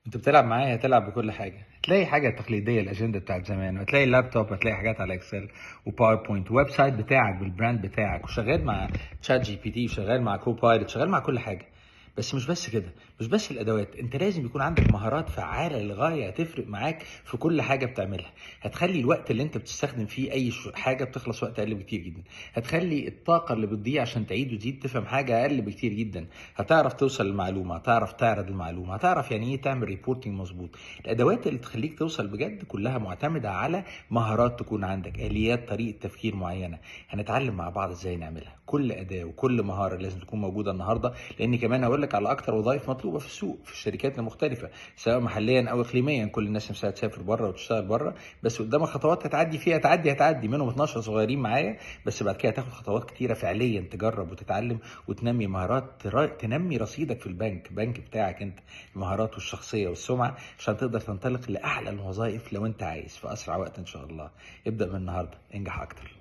انت بتلعب معايا هتلعب بكل حاجه، هتلاقي حاجه تقليديه الاجنده بتاعت زمان، وهتلاقي اللابتوب، هتلاقي حاجات على اكسل وباوربوينت، ويب سايت بتاعك بالبراند بتاعك، وشغال مع تشات جي بي تي، وشغال مع كوبايلوت، شغال مع كل حاجه. بس مش بس كده، مش بس الادوات، انت لازم يكون عندك مهارات فعاله للغايه هتفرق معاك في كل حاجه بتعملها. هتخلي الوقت اللي انت بتستخدم فيه اي حاجه بتخلص وقت اقل بكتير جدا. هتخلي الطاقه اللي بتضيع عشان تعيد وتزيد تفهم حاجه اقل بكتير جدا. هتعرف توصل للمعلومه، هتعرف تعرض المعلومه، هتعرف يعني ايه تعمل ريبورتنج مظبوط. الادوات اللي تخليك توصل بجد كلها معتمده على مهارات تكون عندك، اليات، طريقه تفكير معينه. هنتعلم مع بعض ازاي نعملها. كل اداه وكل مهاره لازم تكون موجوده النهارده، لان كمان هقول لك على اكتر وظائف مطلوبه في السوق في الشركات المختلفه، سواء محليا او اقليميا. كل الناس نفسها تسافر بره وتشتغل بره، بس قدامك خطوات هتعدي فيها، هتعدي منهم 12 صغيرين معايا. بس بعد كده هتاخد خطوات كتيره فعليا، تجرب وتتعلم وتنمي مهارات، تنمي رصيدك في البنك بتاعك انت، المهارات والشخصيه والسمعه، عشان تقدر تنطلق لاعلى الوظائف لو انت عايز في اسرع وقت ان شاء الله. ابدا من النهارده، انجح اكتر.